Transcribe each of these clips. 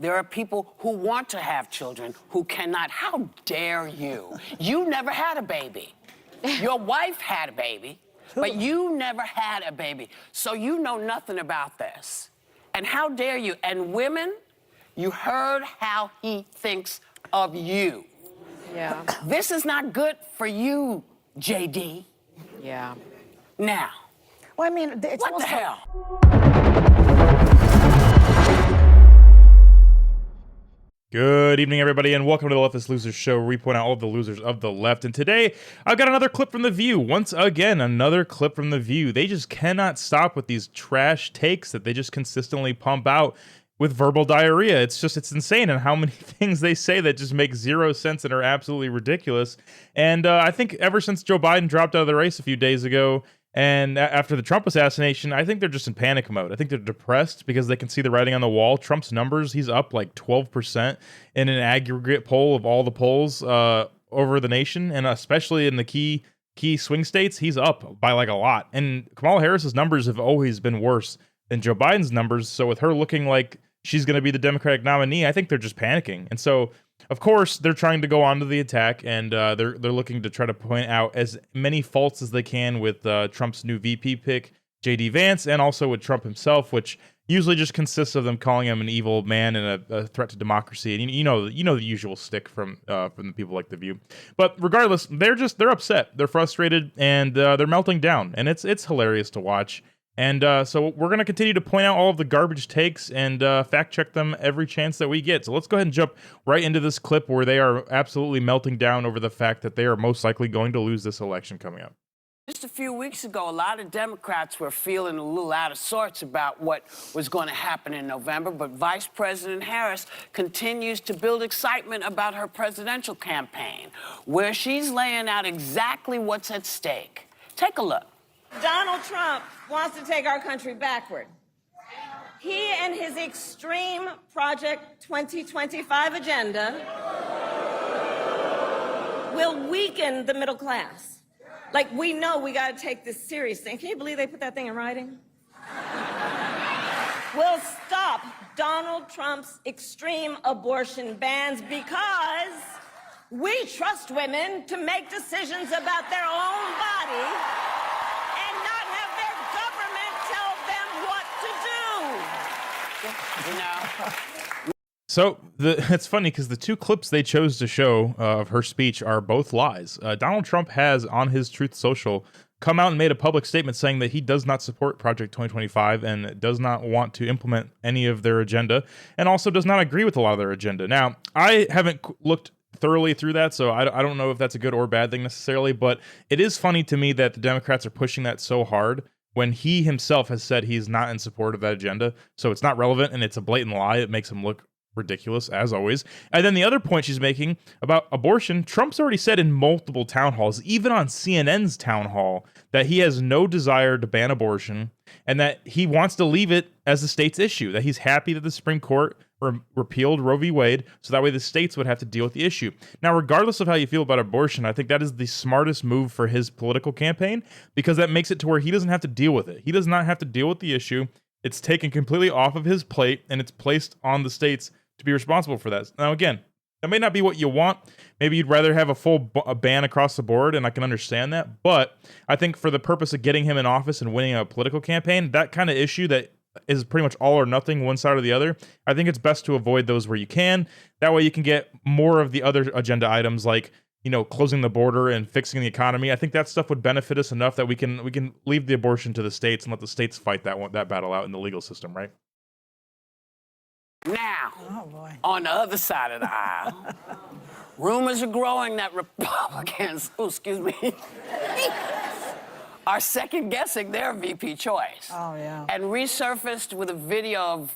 There are people who want to have children who cannot. How dare you? You never had a baby. Your wife had a baby, but you never had a baby. So you know nothing about this. And how dare you? And women, you heard how he thinks of you. Yeah. This is not good for you, JD. Yeah. Now, Well, I mean, it's what also, the hell? Good evening, everybody, and welcome to the Leftist Losers Show, where we point out all of the losers of the left. And today, I've got another clip from The View. Once again, another clip from The View. They just cannot stop with these trash takes that they just consistently pump out with verbal diarrhea. It's insane, and how many things they say that just make zero sense and are absolutely ridiculous. And I think ever since Joe Biden dropped out of the race a few days ago, and after the Trump assassination, I think they're just in panic mode. I think they're depressed because they can see the writing on the wall. Trump's numbers, he's up like 12% in an aggregate poll of all the polls over the nation, and especially in the key swing states, he's up by like a lot. And Kamala Harris's numbers have always been worse than Joe Biden's numbers. So with her looking like she's going to be the Democratic nominee, I think they're just panicking. And so, of course, they're trying to go on to the attack, and they're looking to try to point out as many faults as they can with Trump's new VP pick, JD Vance, and also with Trump himself, which usually just consists of them calling him an evil man and a threat to democracy. And you know the usual stick from the people like The View. But regardless, they're upset, they're frustrated, and they're melting down, and it's hilarious to watch. And so we're going to continue to point out all of the garbage takes and fact check them every chance that we get. So let's go ahead and jump right into this clip where they are absolutely melting down over the fact that they are most likely going to lose this election coming up. Just a few weeks ago, a lot of Democrats were feeling a little out of sorts about what was going to happen in November, but Vice President Harris continues to build excitement about her presidential campaign, where she's laying out exactly what's at stake. Take a look. Donald Trump wants to take our country backward. He and his extreme Project 2025 agenda will weaken the middle class. Like, we know we got to take this seriously. Can you believe they put that thing in writing? We'll stop Donald Trump's extreme abortion bans because we trust women to make decisions about their own body. So it's funny because the two clips they chose to show of her speech are both lies. Donald Trump has, on his Truth Social, come out and made a public statement saying that he does not support Project 2025 and does not want to implement any of their agenda, and also does not agree with a lot of their agenda. Now, I haven't looked thoroughly through that, so I don't know if that's a good or bad thing necessarily, but it is funny to me that the Democrats are pushing that so hard when he himself has said he's not in support of that agenda. So it's not relevant, and it's a blatant lie. It makes him look ridiculous, as always. And then the other point she's making about abortion, Trump's already said in multiple town halls, even on CNN's town hall, that he has no desire to ban abortion and that he wants to leave it as the state's issue, that he's happy that the Supreme Court repealed Roe v. Wade, so that way the states would have to deal with the issue. Now, regardless of how you feel about abortion, I think that is the smartest move for his political campaign, because that makes it to where he doesn't have to deal with it. He does not have to deal with the issue. It's taken completely off of his plate, and it's placed on the states to be responsible for that. Now, again, that may not be what you want. Maybe you'd rather have a full ban across the board, and I can understand that. But I think for the purpose of getting him in office and winning a political campaign, that kind of issue that is pretty much all or nothing, one side or the other, I think it's best to avoid those where you can. That way you can get more of the other agenda items like, you know, closing the border and fixing the economy. I think that stuff would benefit us enough that we can leave the abortion to the states and let the states fight that battle out in the legal system, right? Now, oh boy, on the other side of the aisle, rumors are growing that Republicans, are second-guessing their VP choice. oh yeah. And resurfaced with a video of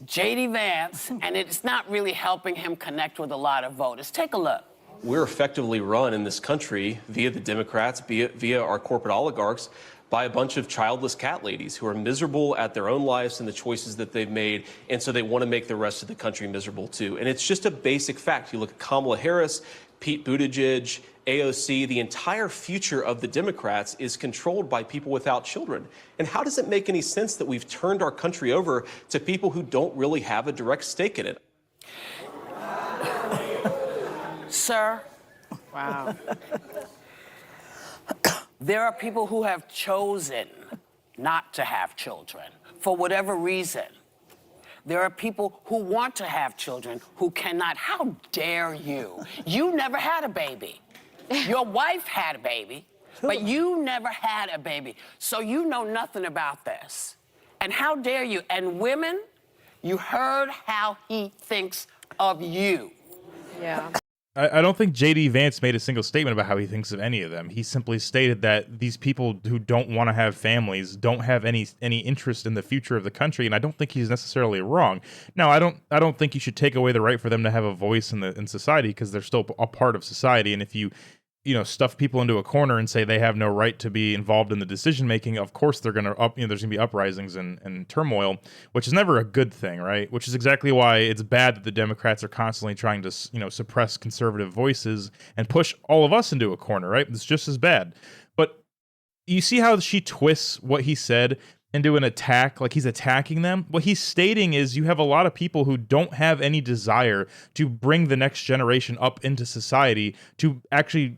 JD Vance, and it's not really helping him connect with a lot of voters. Take a look. We're effectively run in this country via the Democrats, via our corporate oligarchs, by a bunch of childless cat ladies who are miserable at their own lives and the choices that they've made, and so they want to make the rest of the country miserable too. And it's just a basic fact. You look at Kamala Harris, Pete Buttigieg, AOC, the entire future of the Democrats is controlled by people without children. And how does it make any sense that we've turned our country over to people who don't really have a direct stake in it? Sir, Wow. there are people who have chosen not to have children for whatever reason. There are people who want to have children who cannot. How dare you? You never had a baby. Your wife had a baby, but you never had a baby. So you know nothing about this. And how dare you? And women, you heard how he thinks of you. Yeah. I don't think JD Vance made a single statement about how he thinks of any of them. He simply stated that these people who don't want to have families don't have any interest in the future of the country, and I don't think he's necessarily wrong. Now, I don't think you should take away the right for them to have a voice in society, because they're still a part of society. And if you stuff people into a corner and say they have no right to be involved in the decision making, of course they're going to there's going to be uprisings and turmoil, which is never a good thing, right? Which is exactly why it's bad that the Democrats are constantly trying to suppress conservative voices and push all of us into a corner, right? It's just as bad. But you see how she twists what he said into an attack, like he's attacking them. What he's stating is you have a lot of people who don't have any desire to bring the next generation up into society to actually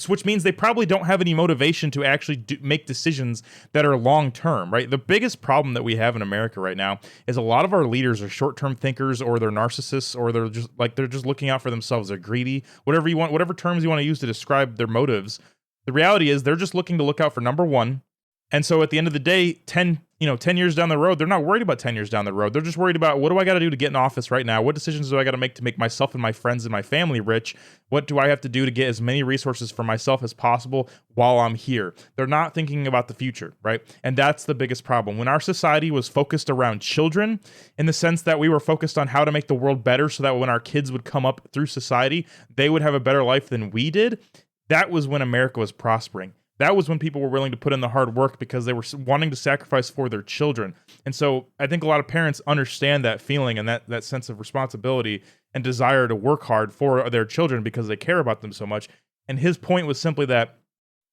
which means they probably don't have any motivation to actually make decisions that are long term, right? The biggest problem that we have in America right now is a lot of our leaders are short-term thinkers, or they're narcissists, or they're just looking out for themselves. They're greedy, whatever you want, whatever terms you want to use to describe their motives. The reality is they're just looking to look out for number one. And so at the end of the day, 10 years down the road, they're not worried about 10 years down the road. They're just worried about, what do I got to do to get in office right now? What decisions do I got to make myself and my friends and my family rich? What do I have to do to get as many resources for myself as possible while I'm here? They're not thinking about the future, right? And that's the biggest problem. When our society was focused around children, in the sense that we were focused on how to make the world better so that when our kids would come up through society, they would have a better life than we did, that was when America was prospering. That was when people were willing to put in the hard work because they were wanting to sacrifice for their children. And so I think a lot of parents understand that feeling and that sense of responsibility and desire to work hard for their children because they care about them so much. And his point was simply that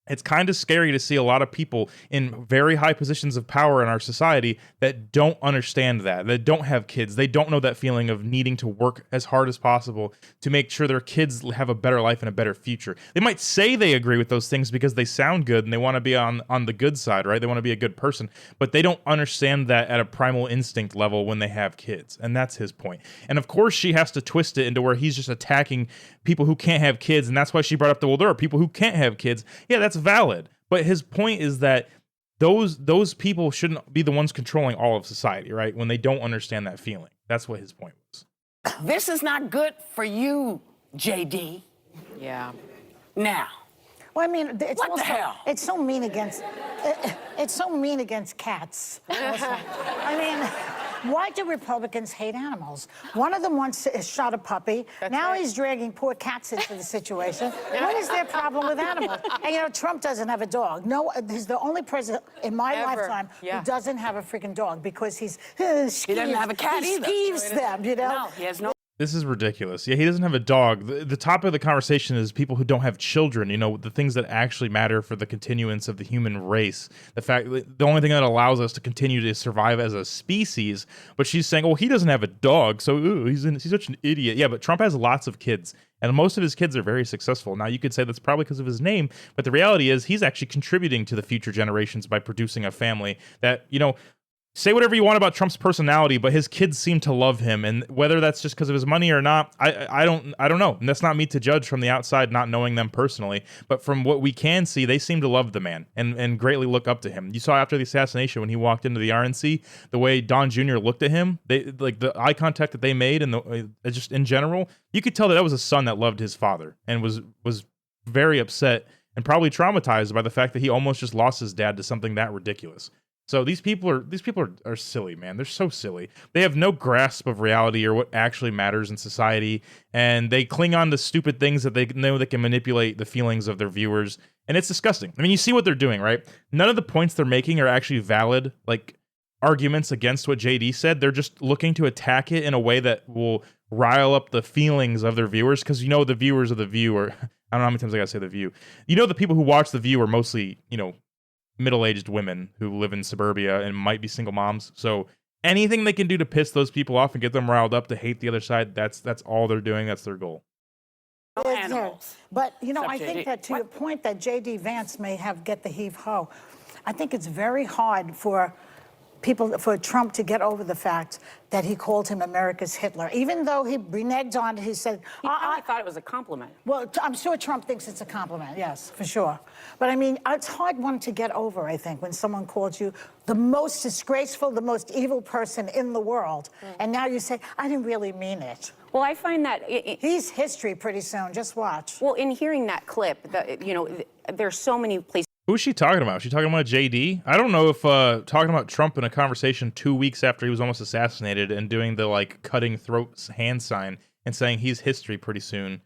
it's kind of scary to see a lot of people in very high positions of power in our society that don't understand that don't have kids. They don't know that feeling of needing to work as hard as possible to make sure their kids have a better life and a better future. They might say they agree with those things because they sound good and they want to be on the good side, right? They want to be a good person, but they don't understand that at a primal instinct level when they have kids. And that's his point. And of course, she has to twist it into where he's just attacking people who can't have kids. And that's why she brought up there are people who can't have kids. Yeah, that's valid. But his point is that those people shouldn't be the ones controlling all of society, right? When they don't understand that feeling. That's what his point was. This is not good for you, JD. Yeah. Now, Well, I mean, it's what the also, hell? it's so mean against cats. Also. I mean, why do Republicans hate animals? One of them once shot a puppy. Now he's dragging poor cats into the situation. What is their problem with animals? And Trump doesn't have a dog. No, he's the only president in my lifetime who doesn't have a freaking dog because he doesn't have a cat either. He skeeves them, No, he has no. This is ridiculous. Yeah, he doesn't have a dog. The topic of the conversation is people who don't have children, the things that actually matter for the continuance of the human race. The fact that the only thing that allows us to continue to survive as a species. But she's saying, well, he doesn't have a dog, so he's such an idiot. Yeah, but Trump has lots of kids, and most of his kids are very successful. Now, you could say that's probably because of his name, but the reality is he's actually contributing to the future generations by producing a family that, say whatever you want about Trump's personality, but his kids seem to love him, and whether that's just because of his money or not, I don't know. And that's not me to judge from the outside, not knowing them personally. But from what we can see, they seem to love the man and greatly look up to him. You saw after the assassination when he walked into the RNC, the way Don Jr. looked at him, the eye contact that they made, and just in general, you could tell that was a son that loved his father and was very upset and probably traumatized by the fact that he almost just lost his dad to something that ridiculous. So these people are silly, man. They're so silly. They have no grasp of reality or what actually matters in society, and they cling on to stupid things that they know they can manipulate the feelings of their viewers, and it's disgusting. I mean, you see what they're doing, right? None of the points they're making are actually valid, arguments against what JD said. They're just looking to attack it in a way that will rile up the feelings of their viewers, because the viewers of The View are, I don't know how many times I gotta say The View. The people who watch The View are mostly, middle-aged women who live in suburbia and might be single moms. So anything they can do to piss those people off and get them riled up to hate the other side, that's all they're doing. That's their goal. They're animals. But, you know, Except I think JD. that to your point that JD Vance may get the heave-ho, I think it's very hard for Trump to get over the fact that he called him America's Hitler. Even though he reneged on it, he said... I thought it was a compliment. Well, I'm sure Trump thinks it's a compliment, yes, for sure. But I mean, it's hard one to get over, I think, when someone calls you the most disgraceful, the most evil person in the world. And now you say, I didn't really mean it. Well, I find that... He's history pretty soon, just watch. Well, in hearing that clip, there's so many places... Who's she talking about? Is she talking about JD? I don't know if talking about Trump in a conversation 2 weeks after he was almost assassinated and doing the like cutting throat hand sign and saying he's history pretty soon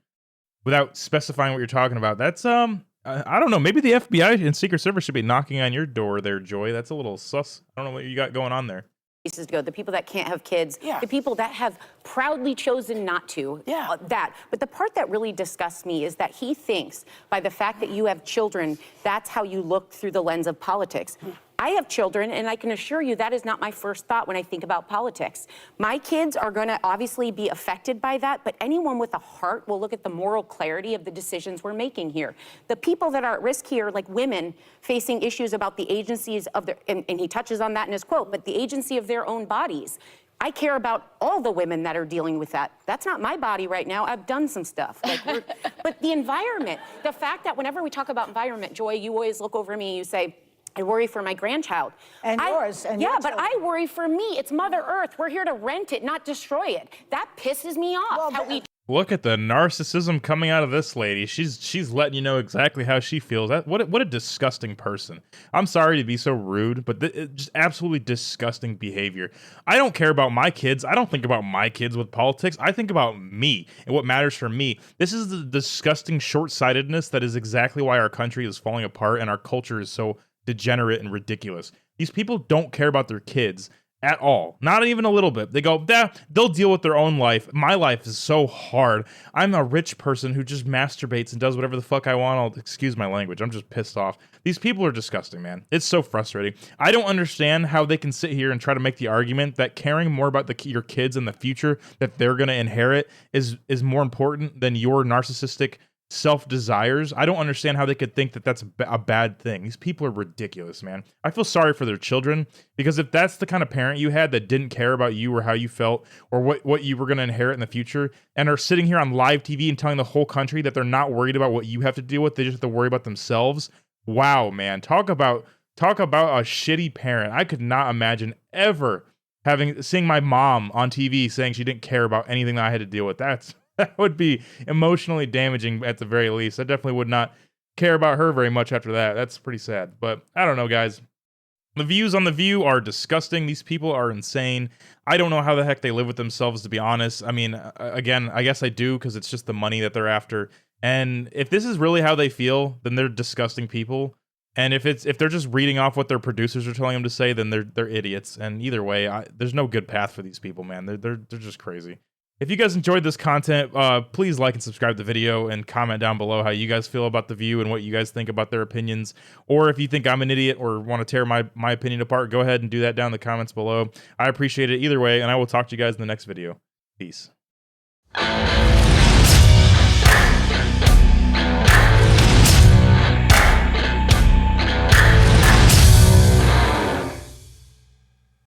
without specifying what you're talking about. That's I don't know. Maybe the FBI and Secret Service should be knocking on your door there, Joy. That's a little sus. I don't know what you got going on there. To go, the people that can't have kids, Yeah. the people that have proudly chosen not to, Yeah. that. But the part that really disgusts me is that he thinks by the fact that you have children, that's how you look through the lens of politics. I have children, and I can assure you that is not my first thought when I think about politics. My kids are going to obviously be affected by that, but anyone with a heart will look at the moral clarity of the decisions we're making here. The people that are at risk here, like women facing issues about the agencies of their, and he touches on that in his quote, but the agency of their own bodies. I care about all the women that are dealing with that. That's not my body right now. I've done some stuff. But the environment, the fact that whenever we talk about environment, Joy, you always look over me and you say, I worry for my grandchild. And yours. And yeah, your but I worry for me. It's Mother Earth. We're here to rent it, not destroy it. That pisses me off. Well, Look at the narcissism coming out of this lady. She's letting you know exactly how she feels. What a disgusting person. I'm sorry to be so rude, but just absolutely disgusting behavior. I don't care about my kids. I don't think about my kids with politics. I think about me and what matters for me. This is the disgusting short-sightedness that is exactly why our country is falling apart and our culture is so degenerate and ridiculous. These people don't care about their kids at all. Not even a little bit. They go, they'll deal with their own life. My life is so hard. I'm a rich person who just masturbates and does whatever the fuck I want. Excuse my language. I'm just pissed off. These people are disgusting, man. It's so frustrating. I don't understand how they can sit here and try to make the argument that caring more about your kids and the future that they're going to inherit is more important than your narcissistic self-desires. I don't understand how they could think that that's a bad thing. These people are ridiculous, man. I feel sorry for their children, because if that's the kind of parent you had that didn't care about you or how you felt or what you were going to inherit in the future, and are sitting here on live TV and telling the whole country that they're not worried about what you have to deal with, they just have to worry about themselves. Wow, man. Talk about a shitty parent. I could not imagine ever seeing my mom on TV saying she didn't care about anything that I had to deal with. That would be emotionally damaging at the very least. I definitely would not care about her very much after that. That's pretty sad. But I don't know, guys. The views on The View are disgusting. These people are insane. I don't know how the heck they live with themselves, to be honest. I mean, again, I guess I do, because it's just the money that they're after. And if this is really how they feel, then they're disgusting people. And if they're just reading off what their producers are telling them to say, then they're idiots. And either way, there's no good path for these people, man. They're just crazy. If you guys enjoyed this content, please like and subscribe to the video and comment down below how you guys feel about The View and what you guys think about their opinions. Or if you think I'm an idiot or want to tear my opinion apart, go ahead and do that down in the comments below. I appreciate it either way, and I will talk to you guys in the next video. Peace.